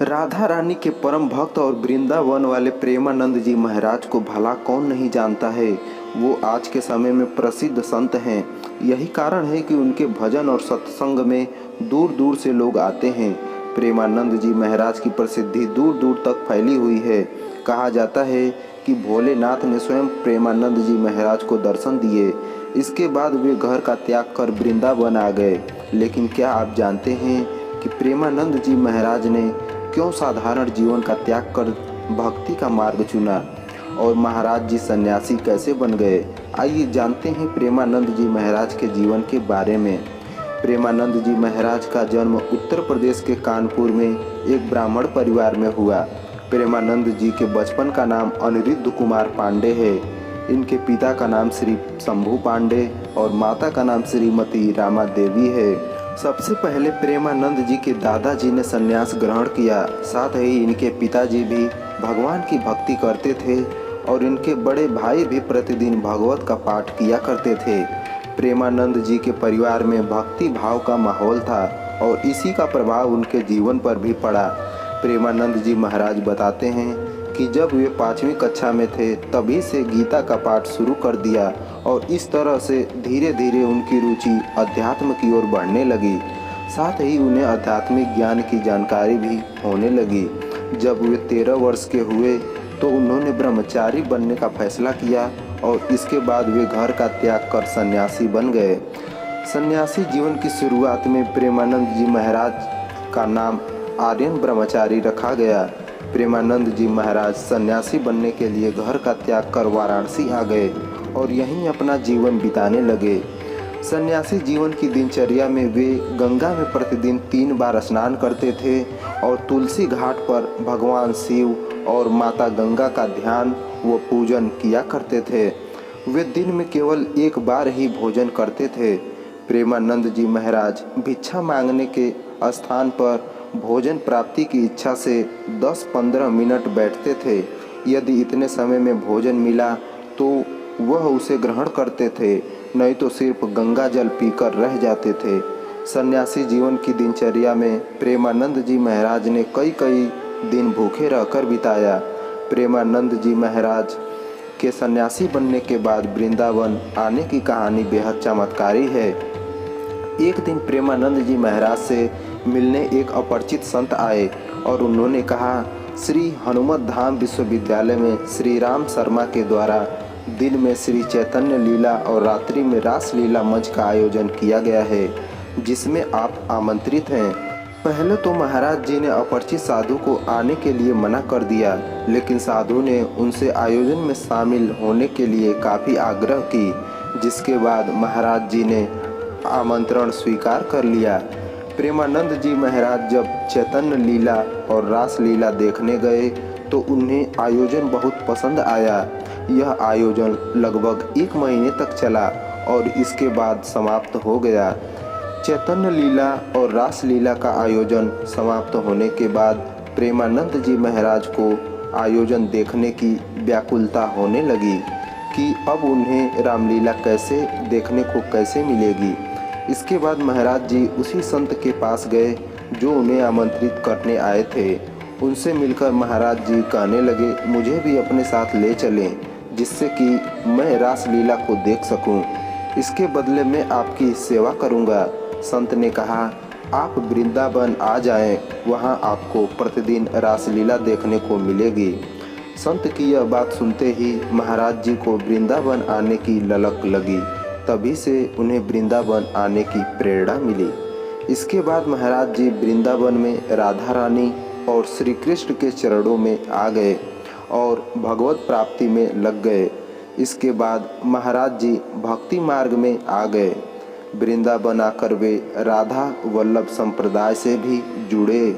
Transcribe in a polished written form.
राधा रानी के परम भक्त और वृंदावन वाले प्रेमानंद जी महाराज को भला कौन नहीं जानता है। वो आज के समय में प्रसिद्ध संत हैं। यही कारण है कि उनके भजन और सत्संग में दूर दूर से लोग आते हैं। प्रेमानंद जी महाराज की प्रसिद्धि दूर दूर तक फैली हुई है। कहा जाता है कि भोलेनाथ ने स्वयं प्रेमानंद जी महाराज को दर्शन दिए। इसके बाद वे घर का त्याग कर वृंदावन आ गए। लेकिन क्या आप जानते हैं कि प्रेमानंद जी महाराज ने क्यों साधारण जीवन का त्याग कर भक्ति का मार्ग चुना और महाराज जी सन्यासी कैसे बन गए? आइए जानते हैं प्रेमानंद जी महाराज के जीवन के बारे में। प्रेमानंद जी महाराज का जन्म उत्तर प्रदेश के कानपुर में एक ब्राह्मण परिवार में हुआ। प्रेमानंद जी के बचपन का नाम अनिरुद्ध कुमार पांडे है। इनके पिता का नाम श्री शंभू पांडे और माता का नाम श्रीमती रामा देवी है। सबसे पहले प्रेमानंद जी के दादाजी ने संन्यास ग्रहण किया। साथ ही इनके पिताजी भी भगवान की भक्ति करते थे और इनके बड़े भाई भी प्रतिदिन भागवत का पाठ किया करते थे। प्रेमानंद जी के परिवार में भक्ति भाव का माहौल था और इसी का प्रभाव उनके जीवन पर भी पड़ा। प्रेमानंद जी महाराज बताते हैं कि जब वे 5वीं कक्षा में थे तभी से गीता का पाठ शुरू कर दिया और इस तरह से धीरे धीरे उनकी रुचि अध्यात्म की ओर बढ़ने लगी। साथ ही उन्हें आध्यात्मिक ज्ञान की जानकारी भी होने लगी। जब वे 13 वर्ष के हुए तो उन्होंने ब्रह्मचारी बनने का फैसला किया और इसके बाद वे घर का त्याग कर सन्यासी बन गए। सन्यासी जीवन की शुरुआत में प्रेमानंद जी महाराज का नाम आर्यन ब्रह्मचारी रखा गया। प्रेमानंद जी महाराज सन्यासी बनने के लिए घर का त्याग कर वाराणसी आ गए और यहीं अपना जीवन बिताने लगे। सन्यासी जीवन की दिनचर्या में वे गंगा में प्रतिदिन 3 बार स्नान करते थे और तुलसी घाट पर भगवान शिव और माता गंगा का ध्यान व पूजन किया करते थे। वे दिन में केवल 1 बार ही भोजन करते थे। प्रेमानंद जी महाराज भिक्षा मांगने के स्थान पर भोजन प्राप्ति की इच्छा से 10-15 मिनट बैठते थे। यदि इतने समय में भोजन मिला तो वह उसे ग्रहण करते थे, नहीं तो सिर्फ गंगा जल पीकर रह जाते थे। सन्यासी जीवन की दिनचर्या में प्रेमानंद जी महाराज ने कई दिन भूखे रहकर बिताया। प्रेमानंद जी महाराज के सन्यासी बनने के बाद वृंदावन आने की कहानी बेहद चमत्कारी है। एक दिन प्रेमानंद जी महाराज से मिलने एक अपरिचित संत आए और उन्होंने कहा, श्री हनुमत धाम विश्वविद्यालय में श्री राम शर्मा के द्वारा दिन में श्री चैतन्य लीला और रात्रि में रास लीला मंच का आयोजन किया गया है, जिसमें आप आमंत्रित हैं। पहले तो महाराज जी ने अपरिचित साधु को आने के लिए मना कर दिया, लेकिन साधु ने उनसे आयोजन में शामिल होने के लिए काफ़ी आग्रह की, जिसके बाद महाराज जी ने आमंत्रण स्वीकार कर लिया। प्रेमानंद जी महाराज जब चैतन्य लीला और रास लीला देखने गए तो उन्हें आयोजन बहुत पसंद आया। यह आयोजन लगभग 1 महीने तक चला और इसके बाद समाप्त हो गया। चैतन्य लीला और रास लीला का आयोजन समाप्त होने के बाद प्रेमानंद जी महाराज को आयोजन देखने की व्याकुलता होने लगी कि अब उन्हें रामलीला कैसे देखने को कैसे मिलेगी। इसके बाद महाराज जी उसी संत के पास गए जो उन्हें आमंत्रित करने आए थे। उनसे मिलकर महाराज जी कहने लगे, मुझे भी अपने साथ ले चलें, जिससे कि मैं रासलीला को देख सकूं। इसके बदले में आपकी सेवा करूंगा। संत ने कहा, आप वृंदावन आ जाएं, वहां आपको प्रतिदिन रासलीला देखने को मिलेगी। संत की यह बात सुनते ही महाराज जी को वृंदावन आने की ललक लगी। तभी से उन्हें वृंदावन आने की प्रेरणा मिली। इसके बाद महाराज जी वृंदावन में राधा रानी और श्री कृष्ण के चरणों में आ गए और भगवत प्राप्ति में लग गए। इसके बाद महाराज जी भक्ति मार्ग में आ गए। वृंदावन आकर वे राधा वल्लभ संप्रदाय से भी जुड़े।